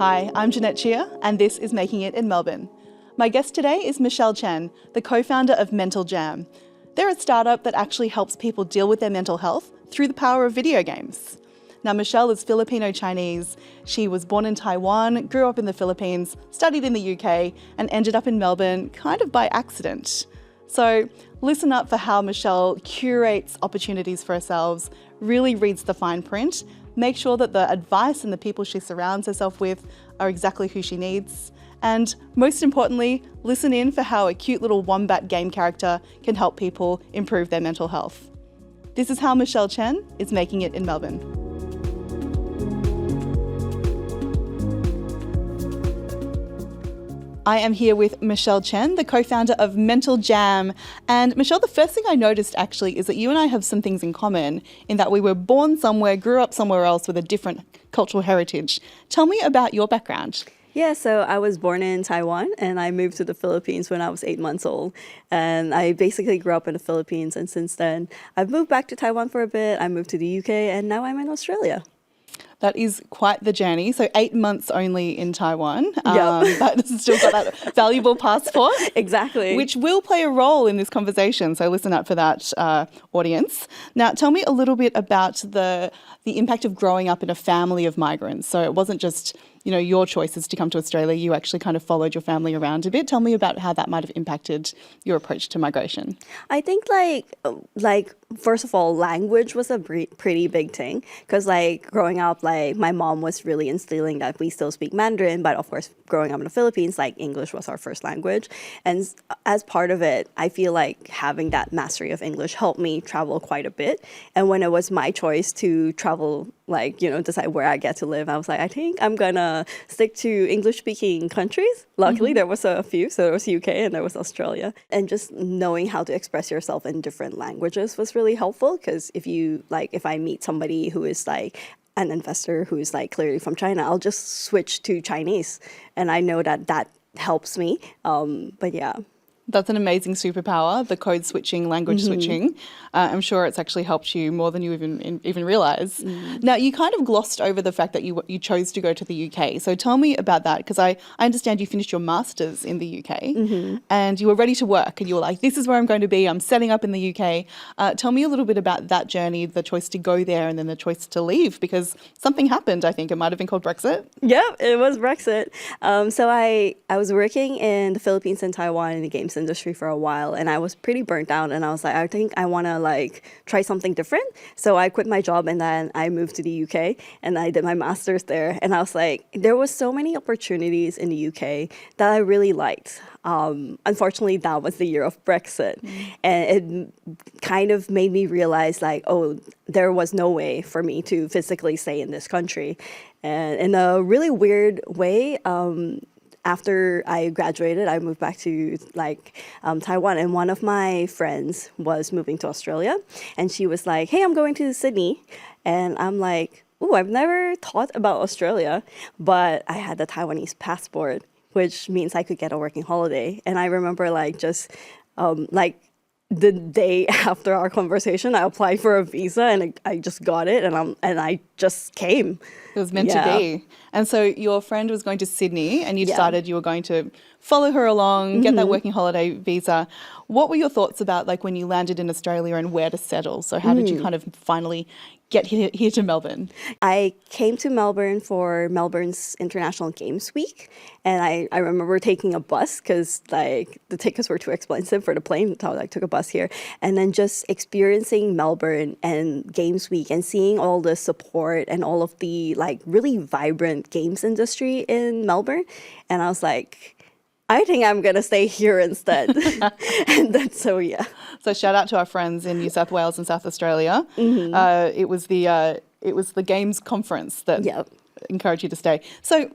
Hi, I'm Jeanette Chia, and this is Making It in Melbourne. My guest today is Chen, the co-founder of Mental Jam. They're a startup that actually helps people deal with their mental health through the power of video games. Now, Michelle is Filipino-Chinese. She was born in Taiwan, grew up in the Philippines, studied in the UK, and ended up in Melbourne kind of by accident. So listen up for how Michelle curates opportunities for herself, really reads the fine print, make sure that the advice and the people she surrounds herself with are exactly who she needs. And most importantly, listen in for how a cute little wombat game character can help people improve their mental health. This is how Michelle Chen is making it in Melbourne. I am here with Michelle Chen, the co-founder of Mental Jam. And Michelle, the first thing I noticed actually is that you and I have some things in common in that we were born somewhere, grew up somewhere else with a different cultural heritage. Tell me about your background. Yeah, so I was born in Taiwan and I moved to the Philippines when I was 8 months old. And I basically grew up in the Philippines. And since then, I've moved back to Taiwan for a bit. I moved to the UK and now I'm in Australia. That is quite the journey. So 8 months only in Taiwan. But still got that valuable passport. Exactly. Which will play a role in this conversation. So listen up for that, audience. Now, tell me a little bit about the impact of growing up in a family of migrants. So it wasn't just, your choices to come to Australia. You actually kind of followed your family around a bit. Tell me about how that might have impacted your approach to migration. I think like first of all, language was a pretty big thing because growing up, my mom was really instilling that we still speak Mandarin, but of course, growing up in the Philippines, English was our first language. And as part of it, I feel like having that mastery of English helped me travel quite a bit. And when it was my choice to travel, decide where I get to live, I was like, I think I'm gonna stick to English-speaking countries. Luckily, there was a few. So there was UK and there was Australia. And just knowing how to express yourself in different languages was really helpful because if I meet somebody who is an investor who is clearly from China, I'll just switch to Chinese. And I know that helps me. But yeah. That's an amazing superpower, the code switching, language switching. I'm sure it's actually helped you more than you even realise. Now, you kind of glossed over the fact that you chose to go to the UK. So tell me about that, because I understand you finished your master's in the UK and you were ready to work and you were like, this is where I'm going to be. I'm setting up in the UK. Tell me a little bit about that journey, the choice to go there and then the choice to leave, because something happened. I think it might have been called Brexit. Yep, it was Brexit. So I was working in the Philippines and Taiwan in the games industry for a while and I was pretty burnt out and I was like, I think I want to try something different. So I quit my job and then I moved to the UK and I did my master's there. And I was like, there was so many opportunities in the UK that I really liked. Unfortunately, that was the year of Brexit. And it kind of made me realize there was no way for me to physically stay in this country. And in a really weird way, after I graduated, I moved back to Taiwan, and one of my friends was moving to Australia, and she was like, "Hey, I'm going to Sydney," and I'm like, "Oh, I've never thought about Australia," but I had the Taiwanese passport, which means I could get a working holiday, and I remember the day after our conversation, I applied for a visa and I just got it and I just came. It was meant to be. And so your friend was going to Sydney and you decided you were going to follow her along, get that working holiday visa. What were your thoughts about when you landed in Australia and where to settle? So how did you kind of finally get here to Melbourne? I came to Melbourne for Melbourne's International Games Week. And I remember taking a bus because the tickets were too expensive for the plane. So I took a bus here. And then just experiencing Melbourne and Games Week and seeing all the support and all of the really vibrant games industry in Melbourne. And I was like, I think I'm going to stay here instead. And then, so shout out to our friends in New South Wales and South Australia. It was the Games conference that encouraged you to stay. So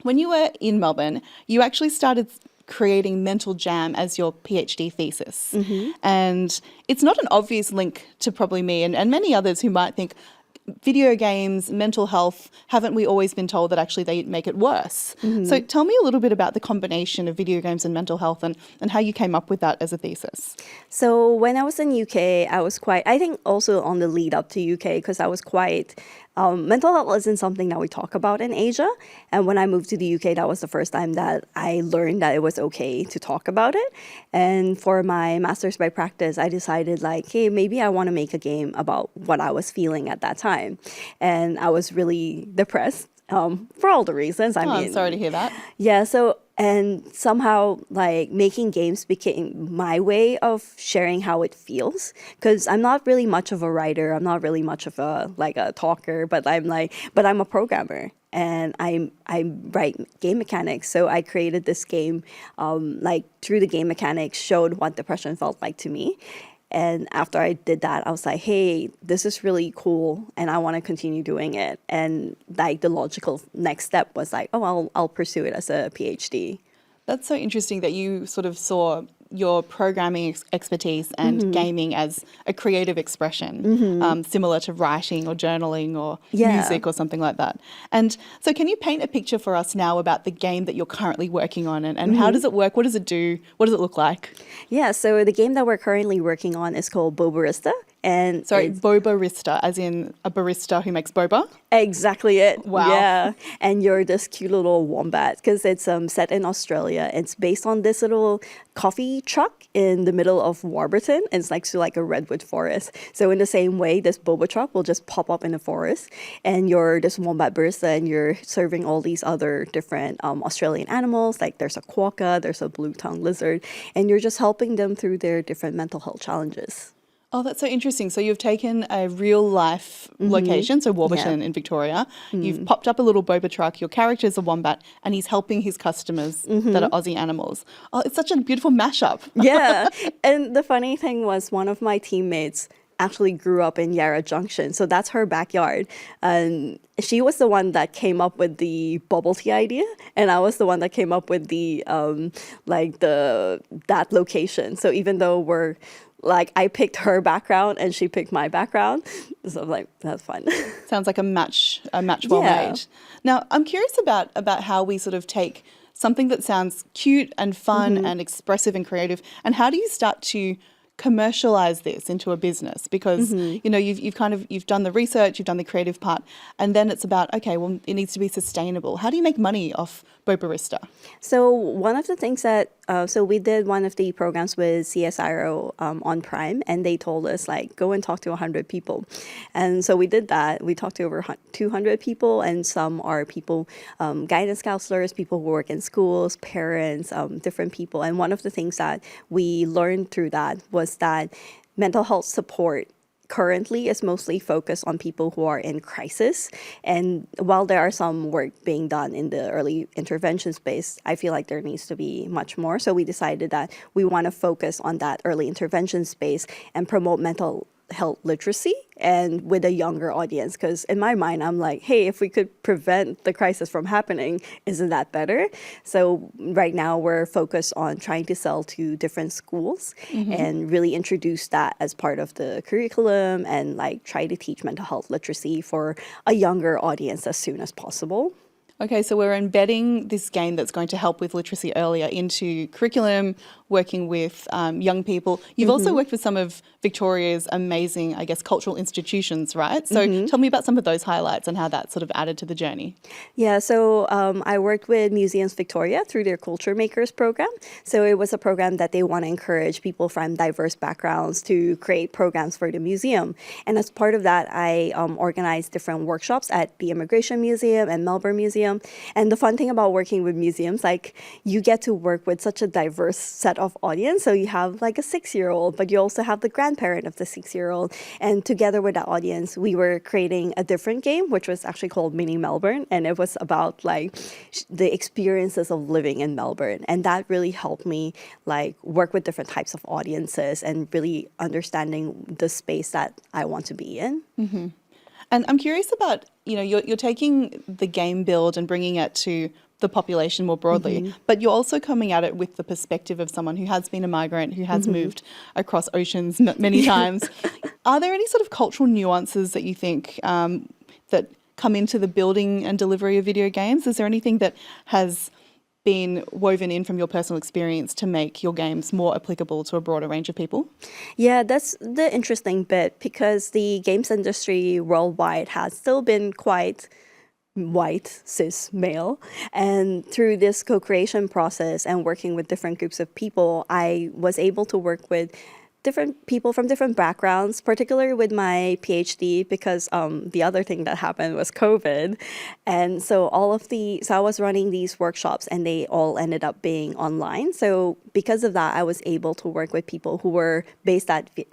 when you were in Melbourne, you actually started creating Mental Jam as your PhD thesis. And it's not an obvious link to probably me and many others who might think, video games, mental health, haven't we always been told that actually they make it worse? So tell me a little bit about the combination of video games and mental health and how you came up with that as a thesis. So when I was in UK, I was I think also on the lead up to UK, because I was quite mental health isn't something that we talk about in Asia. And when I moved to the UK, that was the first time that I learned that it was okay to talk about it. And for my master's by practice, I decided like, hey, maybe I want to make a game about what I was feeling at that time. And I was really depressed for all the reasons. I'm sorry to hear that. Yeah, so and somehow like making games became my way of sharing how it feels because I'm not really much of a writer. I'm not really much of a talker, but I'm a programmer and I write game mechanics. So I created this game through the game mechanics showed what depression felt like to me. And after I did that, I was like, hey, this is really cool and I want to continue doing it. And like the logical next step was like, oh, I'll pursue it as a PhD. That's so interesting that you sort of saw your programming expertise and gaming as a creative expression, similar to writing or journaling or music or something like that. And so can you paint a picture for us now about the game that you're currently working on and how does it work? What does it do? What does it look like? Yeah, so the game that we're currently working on is called Bobarista. And Bobarista, as in a barista who makes boba? Exactly it. Wow. Yeah. And you're this cute little wombat because it's set in Australia. It's based on this little coffee truck in the middle of Warburton. It's next to like a redwood forest. So in the same way, this boba truck will just pop up in the forest and you're this wombat barista and you're serving all these other different Australian animals. Like there's a quokka, there's a blue-tongued lizard, and you're just helping them through their different mental health challenges. Oh, that's so interesting. So you've taken a real life location, so Warburton in Victoria. You've popped up a little boba truck. Your character is a wombat and he's helping his customers that are Aussie animals. Oh, it's such a beautiful mashup. Yeah. And the funny thing was one of my teammates actually grew up in Yarra Junction. So that's her backyard. And she was the one that came up with the bubble tea idea. And I was the one that came up with the that location. So even though I picked her background and she picked my background. So I'm like, that's fun. Sounds like a match well made. Now, I'm curious about how we sort of take something that sounds cute and fun and expressive and creative, and how do you start to commercialize this into a business? Because you've done the research, you've done the creative part, and then it's about, okay, well, it needs to be sustainable. How do you make money off Bobarista? So one of the things that we did one of the programs with CSIRO on Prime, and they told us like go and talk to 100 people, and so we did that. We talked to over 200 people, and some are people, guidance counselors, people who work in schools, parents, different people. And one of the things that we learned through that was that mental health support currently is mostly focused on people who are in crisis. And while there are some work being done in the early intervention space, I feel like there needs to be much more. So we decided that we want to focus on that early intervention space and promote mental health literacy and with a younger audience, because in my mind I'm like, hey, if we could prevent the crisis from happening, isn't that better? So right now we're focused on trying to sell to different schools and really introduce that as part of the curriculum and like try to teach mental health literacy for a younger audience as soon as possible. Okay, so we're embedding this game that's going to help with literacy earlier into curriculum, working with young people. You've also worked with some of Victoria's amazing, I guess, cultural institutions, right? So tell me about some of those highlights and how that sort of added to the journey. Yeah, so I worked with Museums Victoria through their Culture Makers program. So it was a program that they want to encourage people from diverse backgrounds to create programs for the museum. And as part of that, I organized different workshops at the Immigration Museum and Melbourne Museum. And the fun thing about working with museums, like you get to work with such a diverse set of audience. So you have like a 6-year-old, but you also have the grandparent of the 6-year-old. And together with that audience, we were creating a different game, which was actually called Mini Melbourne. And it was about like the experiences of living in Melbourne. And that really helped me like work with different types of audiences and really understanding the space that I want to be in. And I'm curious about, you're taking the game build and bringing it to the population more broadly, but you're also coming at it with the perspective of someone who has been a migrant, who has moved across oceans many times. Are there any sort of cultural nuances that you think that come into the building and delivery of video games? Is there anything that has been woven in from your personal experience to make your games more applicable to a broader range of people? Yeah, that's the interesting bit because the games industry worldwide has still been quite white, cis male. And through this co-creation process and working with different groups of people, I was able to work with different people from different backgrounds, particularly with my PhD, because the other thing that happened was COVID. And so so I was running these workshops and they all ended up being online. So because of that, I was able to work with people who were based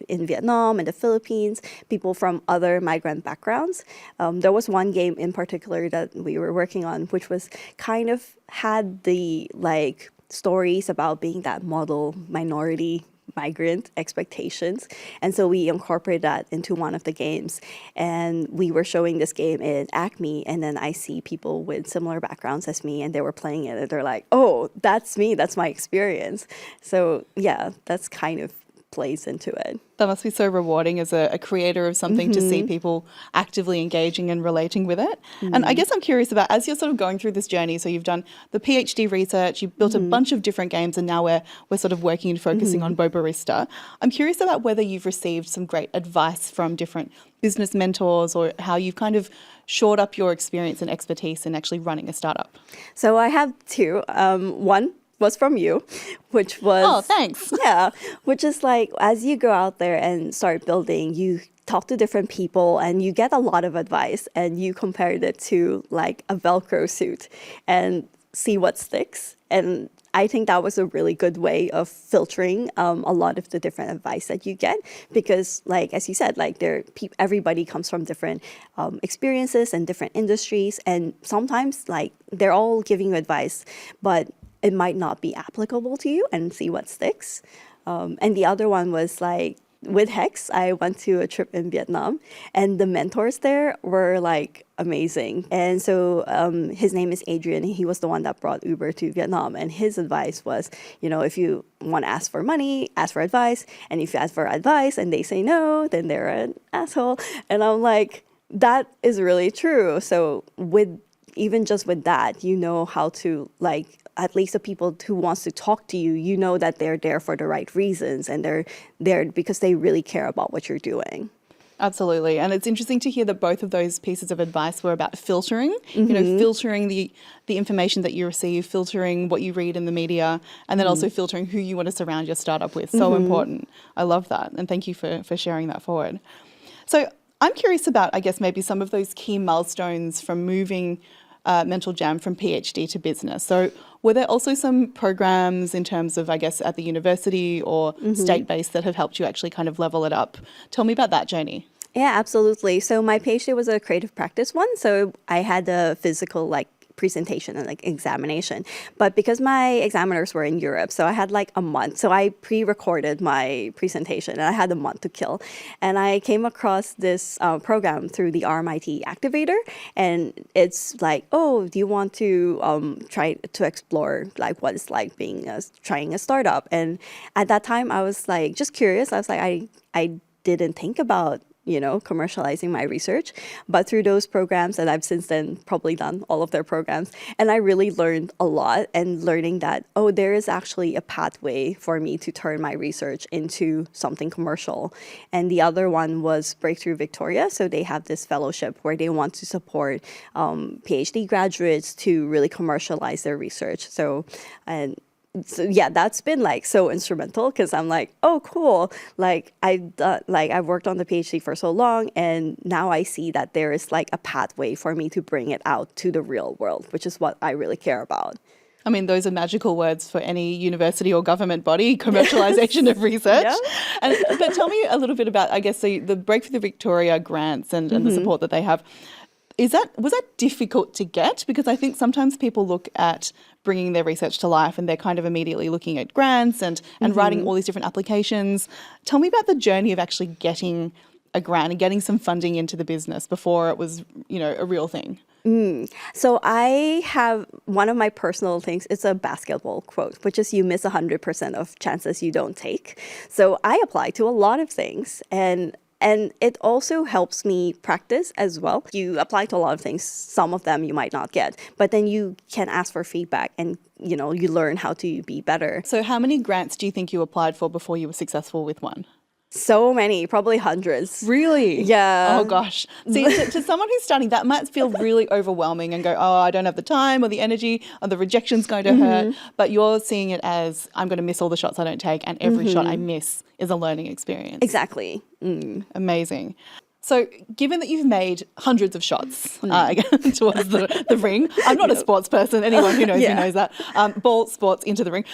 in Vietnam and the Philippines, people from other migrant backgrounds. There was one game in particular that we were working on, which was kind of had the like stories about being that model minority migrant expectations. And so we incorporated that into one of the games. And we were showing this game in Acme, and then I see people with similar backgrounds as me, and they were playing it, and they're like, oh, that's me, that's my experience. So yeah, that's kind of plays into it. That must be so rewarding as a creator of something to see people actively engaging and relating with it. And I guess I'm curious about, as you're sort of going through this journey, so you've done the PhD research, you've built a bunch of different games, and now we're sort of working and focusing on Bobarista. I'm curious about whether you've received some great advice from different business mentors or how you've kind of shored up your experience and expertise in actually running a startup. So I have two. One was from you, which was... Oh, thanks. Yeah, which is like, as you go out there and start building, you talk to different people and you get a lot of advice, and you compared it to like a Velcro suit and see what sticks. And I think that was a really good way of filtering a lot of the different advice that you get, because like, as you said, like everybody comes from different experiences and different industries. And sometimes like they're all giving you advice, but it might not be applicable to you, and see what sticks. And the other one was like with Hex, I went to a trip in Vietnam, and the mentors there were like amazing. And so his name is Adrian. He was the one that brought Uber to Vietnam. And his advice was, you know, if you want to ask for money, ask for advice. And if you ask for advice and they say no, then they're an asshole. And I'm like, that is really true. So even just with that, you know how to like, at least the people who wants to talk to you, you know that they're there for the right reasons, and they're there because they really care about what you're doing. Absolutely. And it's interesting to hear that both of those pieces of advice were about filtering, you know, filtering the information that you receive, filtering what you read in the media, and then also filtering who you want to surround your startup with. So important. I love that. And thank you for sharing that forward. So I'm curious about, I guess, maybe some of those key milestones from moving Mental Jam from PhD to business. So were there also some programs in terms of, I guess, at the university or state-based that have helped you actually kind of level it up? Tell me about that journey. Yeah, absolutely. So my PhD was a creative practice one. So I had a physical like presentation and like examination. But because my examiners were in Europe, so I had like a month. So I pre-recorded my presentation and I had a month to kill. And I came across this program through the RMIT Activator. And it's like, oh, do you want to try to explore like what it's like trying a startup? And at that time, I was like, just curious. I was like, I didn't think about commercializing my research. But through those programs, and I've since then probably done all of their programs, and I really learned a lot, and learning that, oh, there is actually a pathway for me to turn my research into something commercial. And the other one was Breakthrough Victoria. So they have this fellowship where they want to support PhD graduates to really commercialize their research. So yeah, that's been like so instrumental, because I'm like, oh, cool. Like I've worked on the PhD for so long, and now I see that there is like a pathway for me to bring it out to the real world, which is what I really care about. I mean, those are magical words for any university or government body, commercialization of research. Yeah. But tell me a little bit about, I guess, the Breakthrough Victoria grants and the support that they have. Was that difficult to get? Because I think sometimes people look at bringing their research to life and they're kind of immediately looking at grants and writing all these different applications. Tell me about the journey of actually getting a grant and getting some funding into the business before it was, a real thing. So I have one of my personal things. It's a basketball quote, which is you miss 100% of chances you don't take. So I apply to a lot of things, and And it also helps me practice as well. You apply to a lot of things. Some of them you might not get, but then you can ask for feedback and, you know, you learn how to be better. So how many grants do you think you applied for before you were successful with one? So many, probably hundreds. Really? Yeah. Oh gosh. See, to someone who's studying, that might feel really overwhelming and go, oh, I don't have the time or the energy or the rejection's going to hurt. But you're seeing it as I'm going to miss all the shots I don't take, and every shot I miss is a learning experience. Exactly. Amazing. So given that you've made hundreds of shots towards the ring, I'm not a sports person. Anyone who knows me knows that. Ball sports into the ring.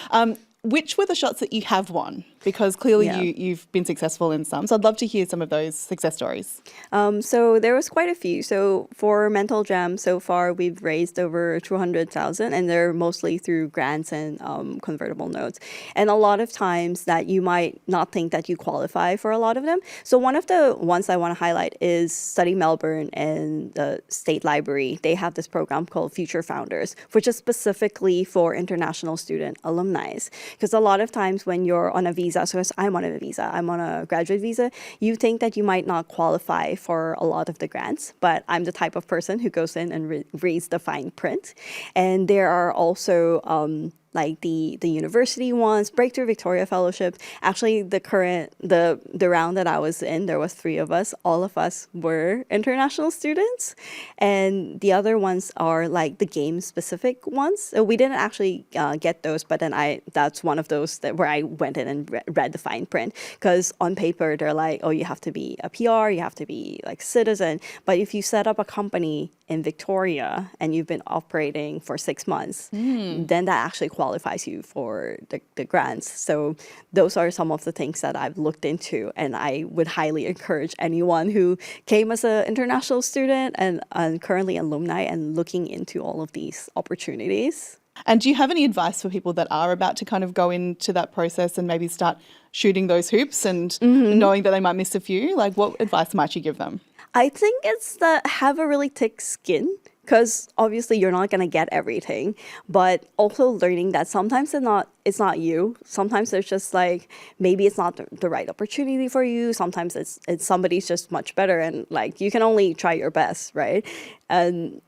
Which were the shots that you have won? Because clearly you've been successful in some. So I'd love to hear some of those success stories. So there was quite a few. So for Mental Jam, so far we've raised over 200,000, and they're mostly through grants and convertible notes. And a lot of times that you might not think that you qualify for a lot of them. So one of the ones I want to highlight is Study Melbourne and the State Library. They have this program called Future Founders, which is specifically for international student alumni. Because a lot of times when you're on a visa, so I'm on a visa, I'm on a graduate visa, you think that you might not qualify for a lot of the grants, but I'm the type of person who goes in and reads the fine print. And there are also like the university ones, Breakthrough Victoria Fellowship. Actually, the round that I was in, there was 3 of us. All of us were international students, and the other ones are like the game specific ones. So we didn't actually get those, but then that's one of those where I went in and read the fine print, because on paper they're like, oh, you have to be a PR, you have to be like citizen, but if you set up a company in Victoria and you've been operating for 6 months, then that actually qualifies you for the grants. So those are some of the things that I've looked into, and I would highly encourage anyone who came as an international student and currently alumni and looking into all of these opportunities. And do you have any advice for people that are about to kind of go into that process and maybe start shooting those hoops and knowing that they might miss a few? Like, what advice might you give them? I think it's that have a really thick skin, because obviously you're not going to get everything, but also learning that sometimes it's not you. Sometimes there's just like, maybe it's not the right opportunity for you. Sometimes it's somebody's just much better, and like you can only try your best, right? And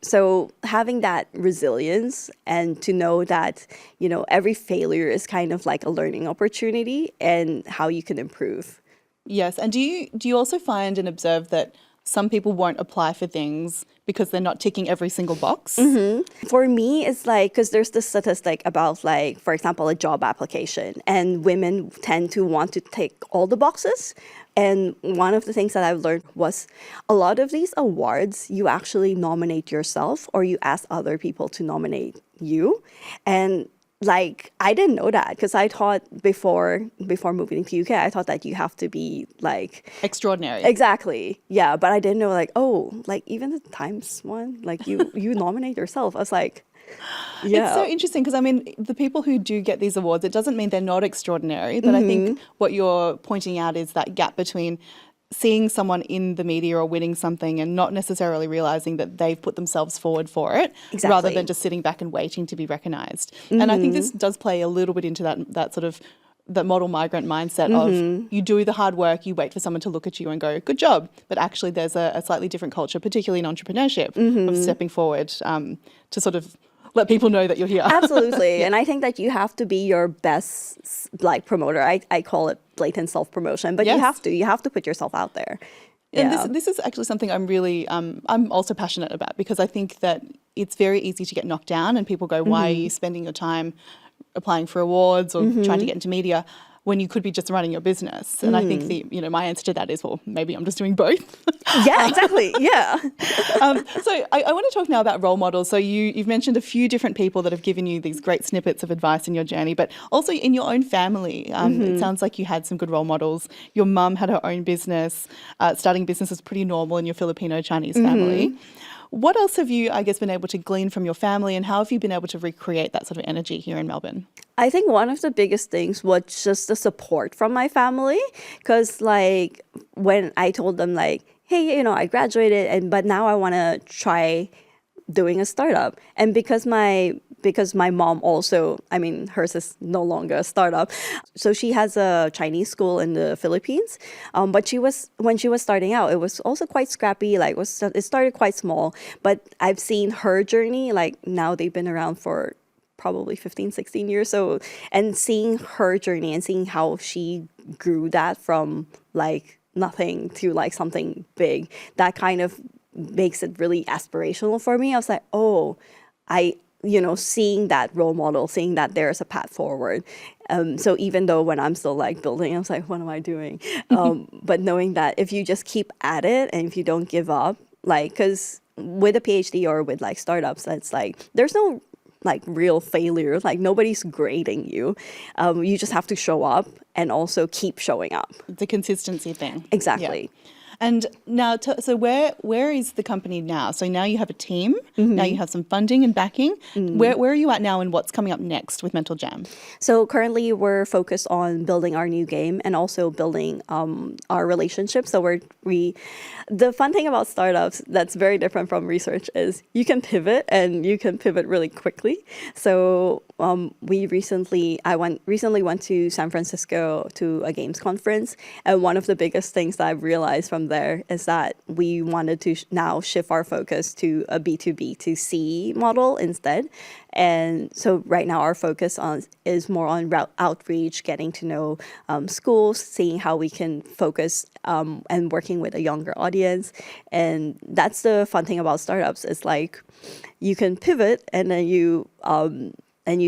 so having that resilience and to know that, you know, every failure is kind of like a learning opportunity and how you can improve. Yes. And do you also find and observe that some people won't apply for things because they're not ticking every single box? For me, it's like, because there's this statistic about, like, for example, a job application, and women tend to want to tick all the boxes. And one of the things that I've learned was a lot of these awards, you actually nominate yourself or you ask other people to nominate you. And like, I didn't know that, because I thought before moving to UK, I thought that you have to be like extraordinary. Exactly. Yeah. But I didn't know, like, oh, like even the Times one, like you nominate yourself. I was like, yeah. It's so interesting, because I mean, the people who do get these awards, it doesn't mean they're not extraordinary, but I think what you're pointing out is that gap between seeing someone in the media or winning something and not necessarily realizing that they've put themselves forward for it, rather than just sitting back and waiting to be recognized. And I think this does play a little bit into that sort of that model migrant mindset of you do the hard work, you wait for someone to look at you and go, good job. But actually there's a slightly different culture, particularly in entrepreneurship, of stepping forward to sort of let people know that you're here. Absolutely. And I think that you have to be your best like promoter. I call it blatant self-promotion, but you have to put yourself out there. And this is actually something I'm really, I'm also passionate about, because I think that it's very easy to get knocked down and people go, why are you spending your time applying for awards or trying to get into media when you could be just running your business? And I think my answer to that is, well, maybe I'm just doing both. Yeah, exactly. Yeah. So I want to talk now about role models. So you've mentioned a few different people that have given you these great snippets of advice in your journey, but also in your own family. It sounds like you had some good role models. Your mum had her own business. Starting business is pretty normal in your Filipino-Chinese family. What else have you, I guess, been able to glean from your family, and how have you been able to recreate that sort of energy here in Melbourne? I think one of the biggest things was just the support from my family, because like when I told them like, hey, I graduated but now I want to try doing a startup. And because my because my mom also, I mean, hers is no longer a startup. So she has a Chinese school in the Philippines. But when she was starting out, it was also quite scrappy. Like it started quite small, but I've seen her journey. Like now they've been around for probably 15, 16 years. So, and seeing her journey and seeing how she grew that from like nothing to like something big, that kind of makes it really aspirational for me. I was like, oh, seeing that role model, seeing that there's a path forward. So even though when I'm still like building, I was like, what am I doing? But knowing that if you just keep at it and if you don't give up, like, because with a PhD or with like startups, it's like, there's no like real failure. Like nobody's grading you. You just have to show up and also keep showing up. It's a consistency thing. Exactly. Yeah. And now, so where is the company now? So now you have a team, now you have some funding and backing. Where are you at now and what's coming up next with Mental Jam? So currently we're focused on building our new game and also building our relationship. So the fun thing about startups that's very different from research is you can pivot and you can pivot really quickly. So I recently went to San Francisco to a games conference, and one of the biggest things that I've realized from there is that we wanted to now shift our focus to a B2B2C model instead. And so right now our focus is more on outreach, getting to know schools, seeing how we can focus and working with a younger audience. And that's the fun thing about startups. It's like you can pivot and then you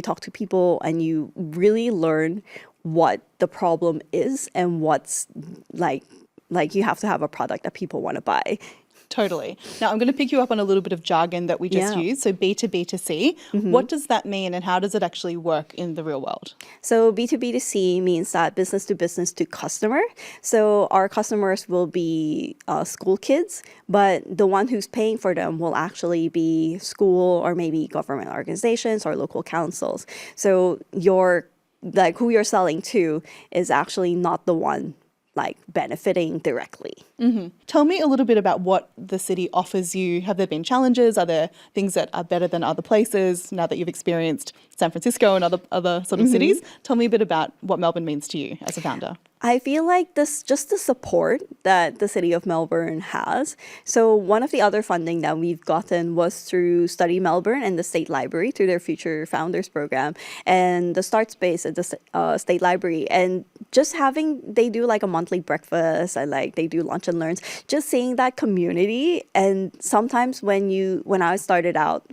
talk to people and you really learn what the problem is and what's like you have to have a product that people want to buy. Totally. Now, I'm going to pick you up on a little bit of jargon that we just used. So B2B2C, what does that mean and how does it actually work in the real world? So B2B2C means that business to customer. So our customers will be school kids, but the one who's paying for them will actually be school or maybe government organizations or local councils. So who you're selling to is actually not the one like benefiting directly. Tell me a little bit about what the city offers you. Have there been challenges? Are there things that are better than other places now that you've experienced San Francisco and other sort of cities? Tell me a bit about what Melbourne means to you as a founder. I feel like just the support that the city of Melbourne has. So one of the other funding that we've gotten was through Study Melbourne and the State Library through their Future Founders program and the Start Space at the State Library. And just they do like a monthly breakfast and like they do lunch and learns, just seeing that community. And sometimes when I started out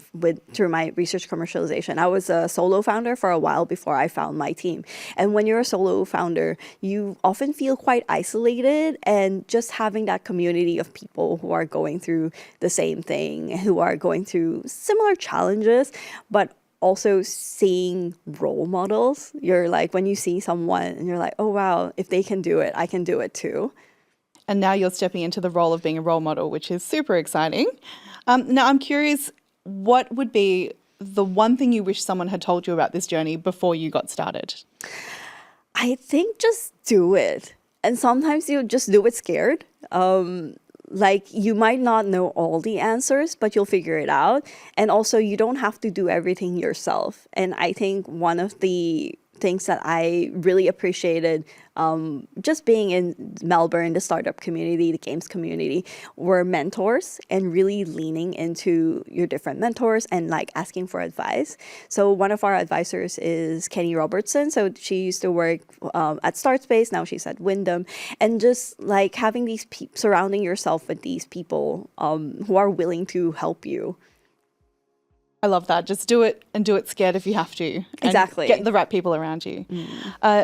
through my research commercialization, I was a solo founder for a while before I found my team. And when you're a solo founder, you often feel quite isolated, and just having that community of people who are going through the same thing, who are going through similar challenges, but also seeing role models. You're like, when you see someone and you're like, oh wow, if they can do it, I can do it too. And now you're stepping into the role of being a role model, which is super exciting. Now I'm curious, what would be the one thing you wish someone had told you about this journey before you got started? I think just do it. And sometimes you just do it scared. Like you might not know all the answers, but you'll figure it out. And also you don't have to do everything yourself. And I think one of the things that I really appreciated just being in Melbourne, the startup community, the games community, were mentors and really leaning into your different mentors and like asking for advice. So one of our advisors is Kenny Robertson. So she used to work at StartSpace. Now she's at Wyndham. And just like having these surrounding yourself with these people who are willing to help you. I love that. Just do it and do it scared if you have to. Exactly. Get the right people around you.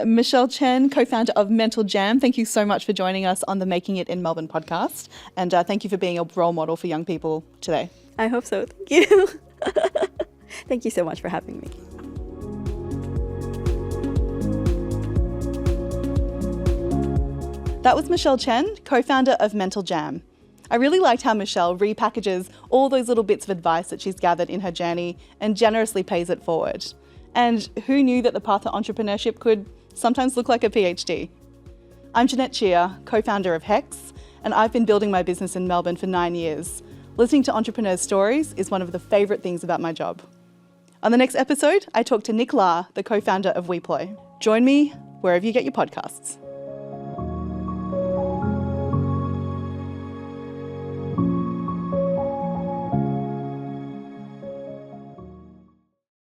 Michelle Chen, co-founder of Mental Jam, thank you so much for joining us on the Making It in Melbourne podcast. And thank you for being a role model for young people today. I hope so. Thank you. Thank you so much for having me. That was Michelle Chen, co-founder of Mental Jam. I really liked how Michelle repackages all those little bits of advice that she's gathered in her journey and generously pays it forward. And who knew that the path to entrepreneurship could sometimes look like a PhD? I'm Jeanette Chia, co-founder of Hex, and I've been building my business in Melbourne for 9 years. Listening to entrepreneurs' stories is one of the favourite things about my job. On the next episode, I talk to Nick La, the co-founder of WePlo. Join me wherever you get your podcasts.